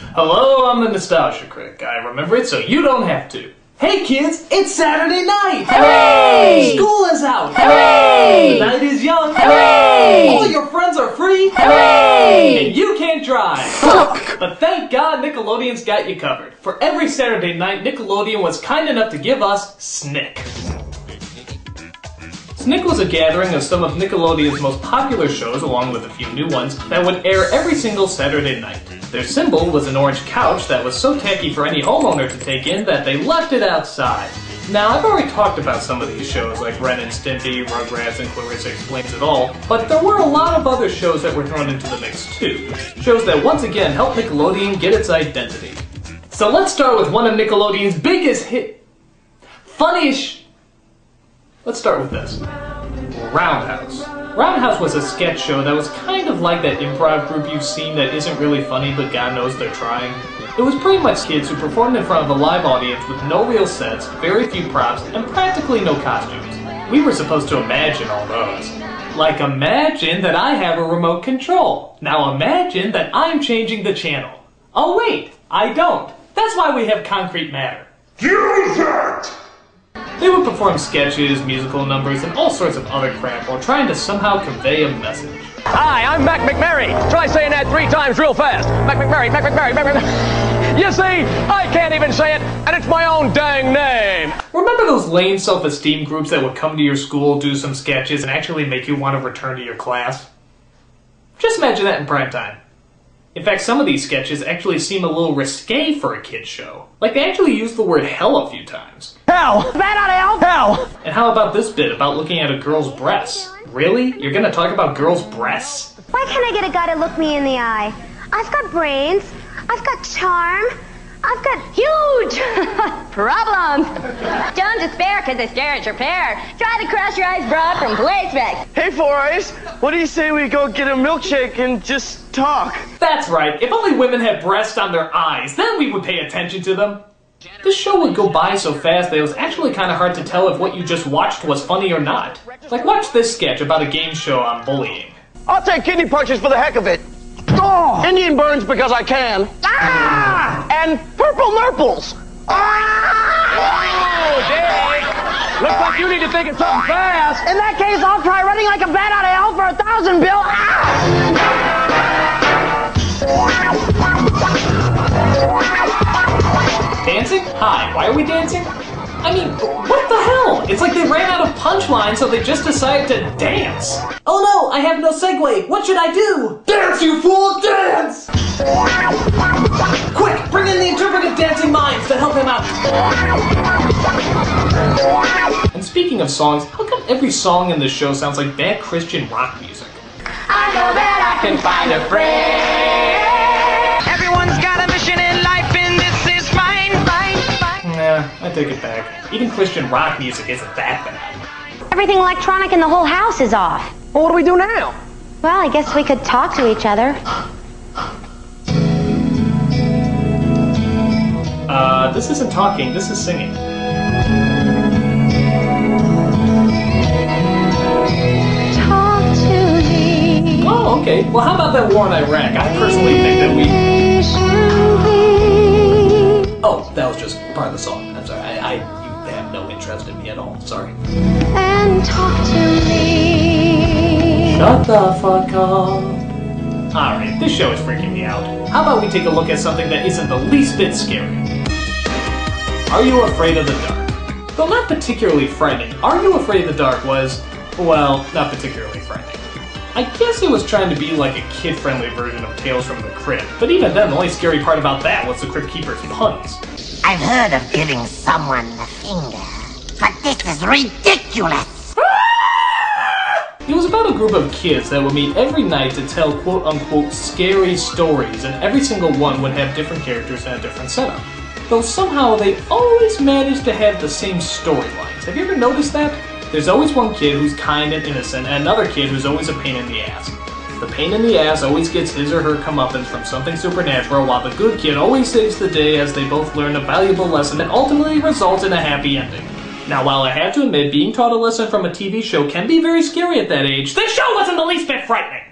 Hello, I'm the Nostalgia Critic. I remember it so you don't have to. Hey kids, it's Saturday night! Hooray! School is out! Hooray! The night is young! Hooray! All your friends are free! Hooray! And you can't drive! Fuck! But thank God Nickelodeon's got you covered. For every Saturday night, Nickelodeon was kind enough to give us SNICK. SNICK was a gathering of some of Nickelodeon's most popular shows, along with a few new ones, that would air every single Saturday night. Their symbol was an orange couch that was so tacky for any homeowner to take in that they left it outside. Now, I've already talked about some of these shows like Ren and Stimpy, Rugrats, and Clarissa Explains It All, but there were a lot of other shows that were thrown into the mix too. Shows that once again helped Nickelodeon get its identity. So let's start with one of Nickelodeon's biggest Let's start with this. Roundhouse. Roundhouse was a sketch show that was kind of like that improv group you've seen that isn't really funny but God knows they're trying. It was pretty much kids who performed in front of a live audience with no real sets, very few props, and practically no costumes. We were supposed to imagine all those. Like imagine that I have a remote control. Now imagine that I'm changing the channel. Oh wait, I don't. That's why we have concrete matter. Use it! They would perform sketches, musical numbers, and all sorts of other crap while trying to somehow convey a message. Hi, I'm Mac McMurray. Try saying that 3 times real fast. Mac McMurray, Mac McMurray, Mac McMurray. You see, I can't even say it, and it's my own dang name. Remember those lame self-esteem groups that would come to your school, do some sketches, and actually make you want to return to your class? Just imagine that in prime time. In fact, some of these sketches actually seem a little risque for a kid's show. Like, they actually use the word hell a few times. Hell! Bad out of hell! Hell! And how about this bit about looking at a girl's breasts? Really? You're gonna talk about girls' breasts? Why can't I get a guy to look me in the eye? I've got brains. I've got charm. I've got huge problems. Don't despair because this carrot's your pear. Try the Crush Your Eyes broad from PlaySpecs. Hey, Four Eyes, what do you say we go get a milkshake and just talk? That's right. If only women had breasts on their eyes, then we would pay attention to them. This show would go by so fast that it was actually kind of hard to tell if what you just watched was funny or not. Like, watch this sketch about a game show on bullying. I'll take kidney punches for the heck of it. Oh! Indian burns because I can. Ah! And purple nurples. Oh, Dick! Looks like you need to think of something fast. In that case, I'll try running like a bat out of hell for 1,000, Bill. Dancing? Hi, why are we dancing? I mean, what the hell? It's like they ran out of punchlines, so they just decided to dance. Oh no, I have no segue. What should I do? Dance, you fool, dance! Quick, bring in the interpretive dancing mimes to help him out. And speaking of songs, how come every song in this show sounds like bad Christian rock music? I know that I can find a friend. Everyone's got a mission in life, and this is mine. Nah, I take it back. Even Christian rock music isn't that bad. Everything electronic in the whole house is off. Well, what do we do now? Well, I guess we could talk to each other. This isn't talking, this is singing. Talk to me. Oh, okay. Well, how about that war in Iraq? I personally think that we... Oh, that was just part of the song. I'm sorry. You have no interest in me at all. Sorry. And talk to me. Shut the fuck up. Alright, this show is freaking me out. How about we take a look at something that isn't the least bit scary? Are You Afraid of the Dark? Though not particularly frightening, Are You Afraid of the Dark was, well, not particularly frightening. I guess it was trying to be like a kid-friendly version of Tales from the Crypt, but even then, the only scary part about that was the Crypt Keeper's puns. I've heard of giving someone the finger, but this is ridiculous! It was about a group of kids that would meet every night to tell quote-unquote scary stories, and every single one would have different characters and a different setup. Though somehow they always managed to have the same storylines. Have you ever noticed that? There's always one kid who's kind and innocent, and another kid who's always a pain in the ass. The pain in the ass always gets his or her comeuppance from something supernatural, while the good kid always saves the day as they both learn a valuable lesson that ultimately results in a happy ending. Now, while I have to admit being taught a lesson from a TV show can be very scary at that age, this show wasn't the least bit frightening!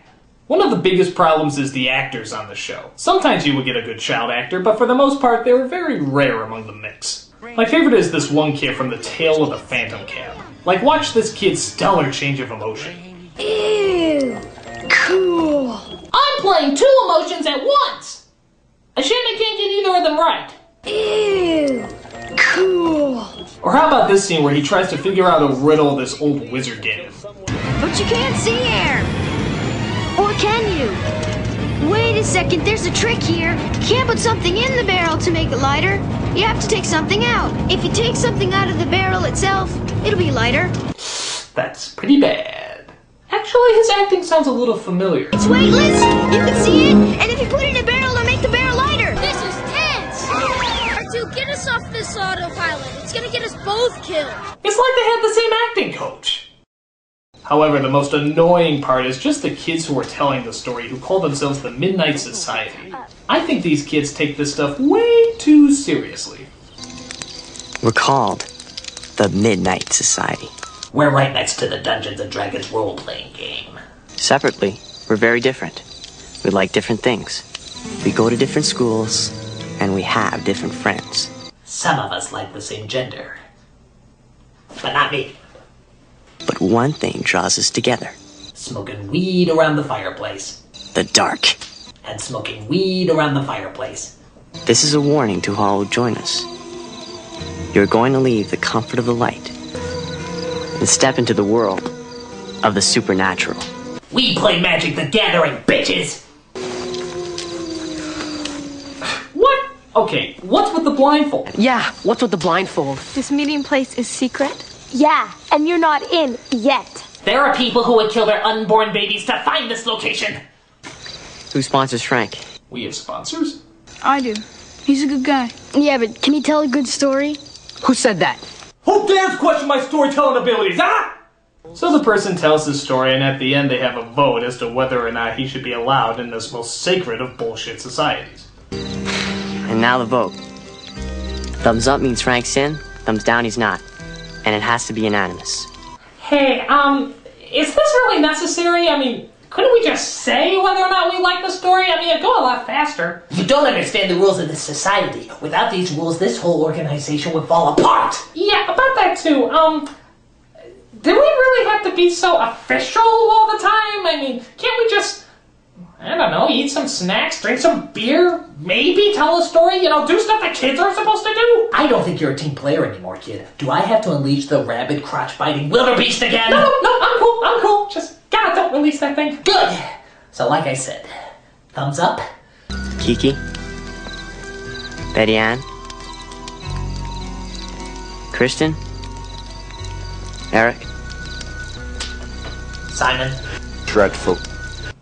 One of the biggest problems is the actors on the show. Sometimes you would get a good child actor, but for the most part, they were very rare among the mix. My favorite is this one kid from The Tale of the Phantom Cab. Like, watch this kid's stellar change of emotion. Ew. Cool. I'm playing two emotions at once! I can't get either of them right. Ew. Cool. Or how about this scene where he tries to figure out a riddle this old wizard gave him? But you can't see air. Or can you? Wait a second, there's a trick here. You can't put something in the barrel to make it lighter. You have to take something out. If you take something out of the barrel itself, it'll be lighter. That's pretty bad. Actually, his acting sounds a little familiar. It's weightless, you can see it, and if you put it in a barrel, it'll make the barrel lighter. This is tense! R2, get us off this autopilot. It's gonna get us both killed. It's like they had the same acting coach. However, the most annoying part is just the kids who are telling the story who call themselves the Midnight Society. I think these kids take this stuff way too seriously. We're called the Midnight Society. We're right next to the Dungeons & Dragons role-playing game. Separately, we're very different. We like different things. We go to different schools, and we have different friends. Some of us like the same gender. But not me. But one thing draws us together. Smoking weed around the fireplace. The dark. And smoking weed around the fireplace. This is a warning to all who join us. You're going to leave the comfort of the light and step into the world of the supernatural. We play Magic the Gathering, bitches! What? Okay, what's with the blindfold? Yeah, what's with the blindfold? This meeting place is secret? Yeah, and you're not in yet. There are people who would kill their unborn babies to find this location! Who sponsors Frank? We have sponsors? I do. He's a good guy. Yeah, but can he tell a good story? Who said that? Who dares question my storytelling abilities, huh? So the person tells his story, and at the end they have a vote as to whether or not he should be allowed in this most sacred of bullshit societies. And now the vote. Thumbs up means Frank's in, thumbs down he's not. And it has to be unanimous. Hey, is this really necessary? I mean, couldn't we just say whether or not we like the story? I mean, it'd go a lot faster. You don't understand the rules of this society. Without these rules, this whole organization would fall apart. Yeah, about that too. Do we really have to be so official all the time? I mean, can't we just, I don't know, eat some snacks, drink some beer, maybe tell a story, you know, do stuff that kids are supposed to do? I don't think you're a team player anymore, kid. Do I have to unleash the rabid, crotch-biting wildebeest again? No, I'm cool. Just, God, don't release that thing. Good! So like I said, thumbs up. Kiki? Betty Ann? Kristen? Eric? Simon? Dreadful.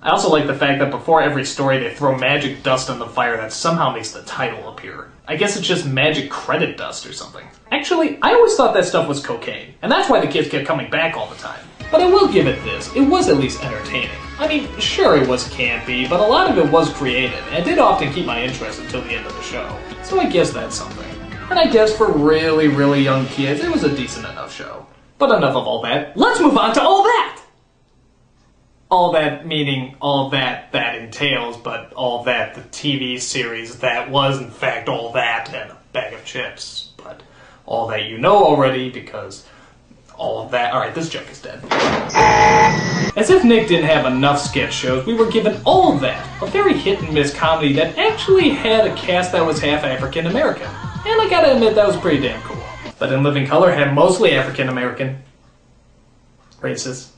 I also like the fact that before every story they throw magic dust on the fire that somehow makes the title appear. I guess it's just magic credit dust or something. Actually, I always thought that stuff was cocaine, and that's why the kids kept coming back all the time. But I will give it this, it was at least entertaining. I mean, sure it was campy, but a lot of it was creative, and it did often keep my interest until the end of the show. So I guess that's something. And I guess for really, really young kids, it was a decent enough show. But enough of all that, let's move on to all that! All that meaning all that entails, but all that the TV series that was in fact all that and a bag of chips. But all that you know already because all of that... Alright, this joke is dead. As if Nick didn't have enough sketch shows, we were given all of that. A very hit-and-miss comedy that actually had a cast that was half African-American. And I gotta admit, that was pretty damn cool. But In Living Color had mostly African-American. Racist.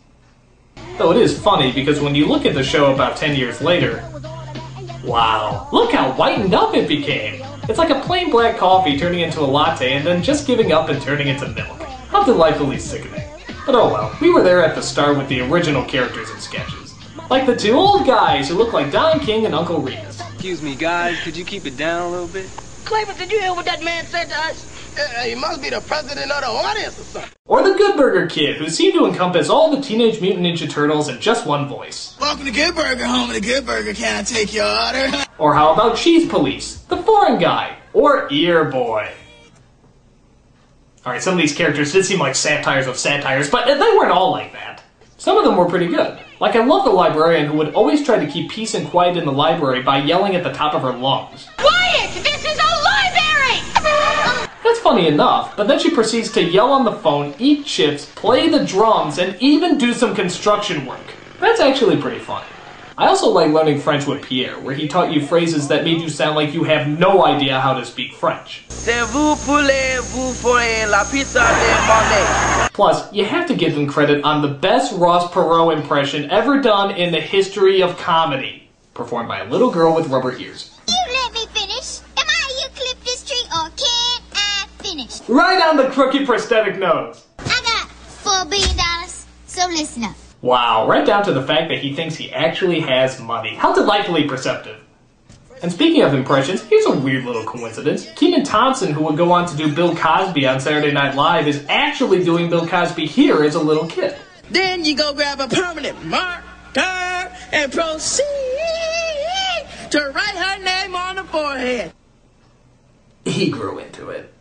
Though it is funny, because when you look at the show about 10 years later, wow, look how whitened up it became! It's like a plain black coffee turning into a latte and then just giving up and turning into milk. How delightfully sickening. But oh well, we were there at the start with the original characters and sketches. Like the two old guys who look like Don King and Uncle Remus. Excuse me, guys, could you keep it down a little bit? Cleveland, did you hear what that man said to us? He must be the president of the audience or something. Or the Good Burger Kid, who seemed to encompass all the Teenage Mutant Ninja Turtles in just one voice. Welcome to Good Burger, home of the Good Burger. Can I take your order? Or how about Cheese Police, the foreign guy, or Ear Boy. Alright, some of these characters did seem like satires of satires, but they weren't all like that. Some of them were pretty good. Like, I love the librarian who would always try to keep peace and quiet in the library by yelling at the top of her lungs. Quiet! This is a library! That's funny enough, but then she proceeds to yell on the phone, eat chips, play the drums, and even do some construction work. That's actually pretty funny. I also like learning French with Pierre, where he taught you phrases that made you sound like you have no idea how to speak French. Plus, you have to give them credit on the best Ross Perot impression ever done in the history of comedy, performed by a little girl with rubber ears. You let me finish. Am I eucalyptus tree or can't I finish? Right on the crooked prosthetic nose. I got $4 billion, so listen up. Wow, right down to the fact that he thinks he actually has money. How delightfully perceptive. And speaking of impressions, here's a weird little coincidence. Kenan Thompson, who would go on to do Bill Cosby on Saturday Night Live, is actually doing Bill Cosby here as a little kid. Then you go grab a permanent marker and proceed to write her name on the forehead. He grew into it.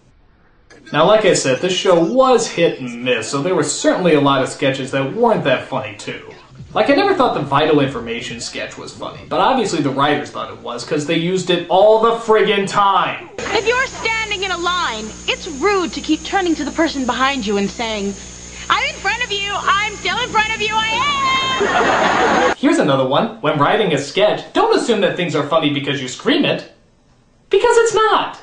Now, like I said, this show was hit and miss, so there were certainly a lot of sketches that weren't that funny, too. Like, I never thought the Vital Information sketch was funny, but obviously the writers thought it was, because they used it all the friggin' time. If you're standing in a line, it's rude to keep turning to the person behind you and saying, I'm in front of you, I'm still in front of you, I am! Here's another one. When writing a sketch, don't assume that things are funny because you scream it. Because it's not.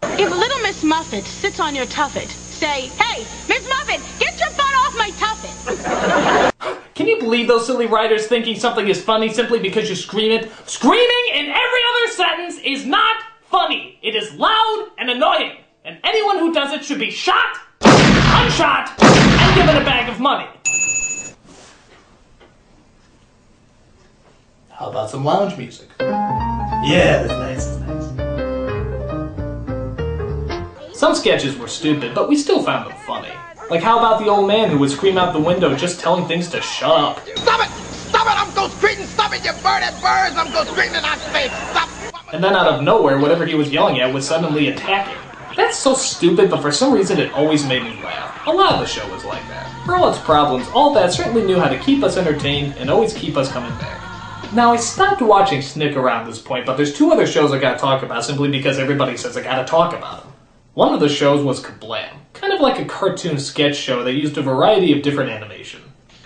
If little Miss Muffet sits on your tuffet, say, hey, Miss Muffet, get your butt off my tuffet! Can you believe those silly writers thinking something is funny simply because you scream it? Screaming in every other sentence is not funny. It is loud and annoying. And anyone who does it should be shot, unshot, and given a bag of money. How about some lounge music? Yeah, that's nice, that's nice. Some sketches were stupid, but we still found them funny. Like, how about the old man who would scream out the window just telling things to shut up? Stop it! Stop it! I'm ghost screaming! Stop it, you bird and birds! I'm ghost screaming and I say stop! And then out of nowhere, whatever he was yelling at was suddenly attacking. That's so stupid, but for some reason it always made me laugh. A lot of the show was like that. For all its problems, all that certainly knew how to keep us entertained and always keep us coming back. Now, I stopped watching SNICK around this point, but there's two other shows I gotta talk about simply because everybody says I gotta talk about them. One of the shows was Kablam, kind of like a cartoon sketch show that used a variety of different animation.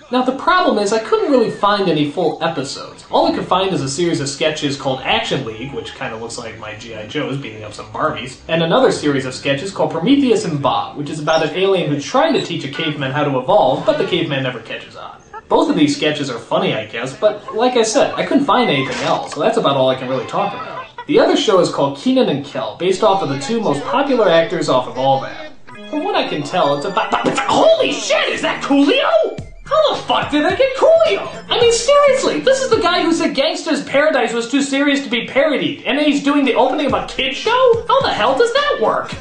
Now, the problem is I couldn't really find any full episodes. All I could find is a series of sketches called Action League, which kind of looks like my G.I. Joes beating up some Barbies, and another series of sketches called Prometheus and Bob, which is about an alien who's trying to teach a caveman how to evolve, but the caveman never catches on. Both of these sketches are funny, I guess, but like I said, I couldn't find anything else, so that's about all I can really talk about. The other show is called Kenan and Kel, based off of the two most popular actors off of all that. From what I can tell, it's about... Holy shit, is that Coolio? How the fuck did I get Coolio? I mean, seriously, this is the guy who said Gangsta's Paradise was too serious to be parodied, and then he's doing the opening of a kid's show? How the hell does that work?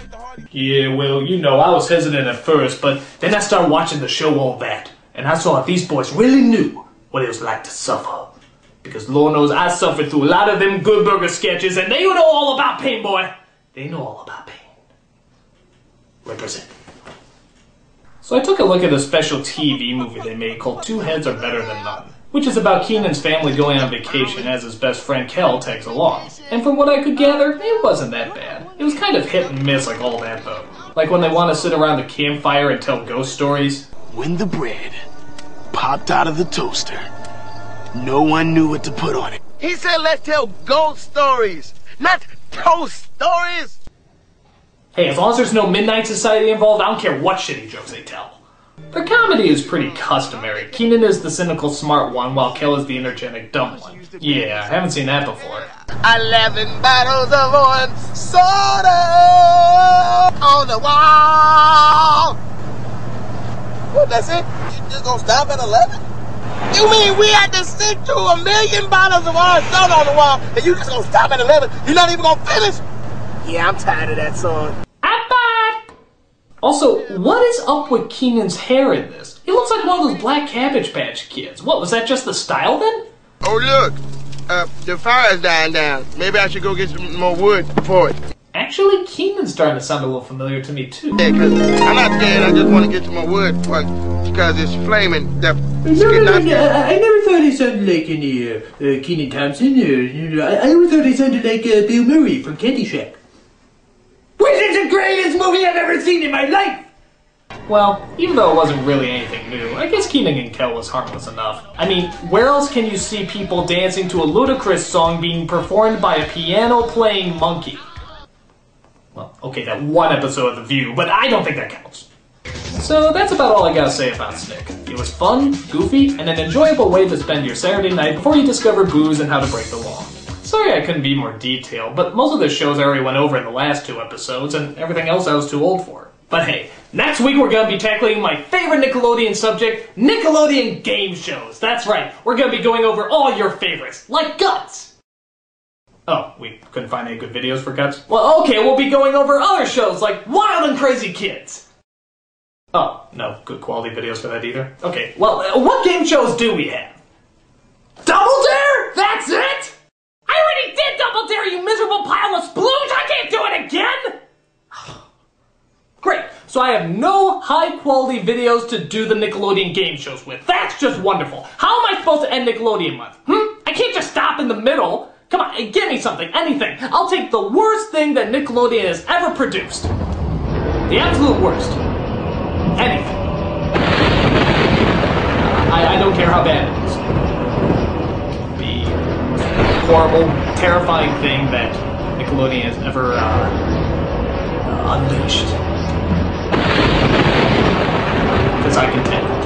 Yeah, well, you know, I was hesitant at first, but then I started watching the show All That, and I saw these boys really knew what it was like to suffer. Because Lord knows I suffered through a lot of them Good Burger sketches, and they know all about pain, boy. They know all about pain. Represent. So I took a look at a special TV movie they made called Two Heads Are Better Than None, which is about Kenan's family going on vacation as his best friend Kel tags along. And from what I could gather, it wasn't that bad. It was kind of hit and miss like All That, though. Like when they want to sit around the campfire and tell ghost stories. When the bread popped out of the toaster, no one knew what to put on it. He said let's tell ghost stories, not toast stories. Hey, as long as there's no Midnight Society involved, I don't care what shitty jokes they tell. Their comedy is pretty customary. Kenan is the cynical smart one, while Kel is the energetic dumb one. Yeah, I haven't seen that before. 11 bottles of orange soda on the wall. What, that's it? You just gonna stop at 11? You mean we had to sit through 1 million bottles of orange soda on the wall and you just gonna stop at 11? You're not even gonna finish? Yeah, I'm tired of that song. Also, what is up with Kenan's hair in this? He looks like one of those black Cabbage Patch Kids. What, was that just the style then? Oh look, the fire's dying down. Maybe I should go get some more wood for it. Eh? Actually, Keenan's starting to sound a little familiar to me, too. Yeah, because I'm not scared. I just want to get to my wood because it's flaming. I never thought he sounded like any Keenan Thompson. I always thought he sounded like Bill Murray from Candy Shack. Which is the greatest movie I've ever seen in my life! Well, even though it wasn't really anything new, I guess Keenan and Kel was harmless enough. I mean, where else can you see people dancing to a ludicrous song being performed by a piano-playing monkey? Well, okay, that one episode of The View, but I don't think that counts. So that's about all I gotta say about SNICK. It was fun, goofy, and an enjoyable way to spend your Saturday night before you discover booze and how to break the law. Sorry I couldn't be more detailed, but most of the shows I already went over in the last 2 episodes, and everything else I was too old for. But hey, next week we're gonna be tackling my favorite Nickelodeon subject, Nickelodeon game shows. That's right, we're gonna be going over all your favorites, like Guts! Oh, we couldn't find any good videos for Guts? Well, okay, we'll be going over other shows like Wild and Crazy Kids! Oh, no good quality videos for that either? Okay, well, what game shows do we have? Double Dare? That's it? I already did Double Dare, you miserable pile of splooge! I can't do it again! Great, so I have no high-quality videos to do the Nickelodeon game shows with. That's just wonderful. How am I supposed to end Nickelodeon month? I can't just stop in the middle. Come on, give me something, anything. I'll take the worst thing that Nickelodeon has ever produced. The absolute worst. Anything. I don't care how bad it is. The horrible, terrifying thing that Nickelodeon has ever unleashed. Because I can tell it.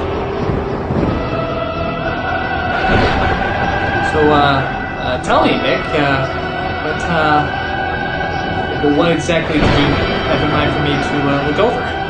So, tell me, Nick, what exactly did you have in mind for me to look over?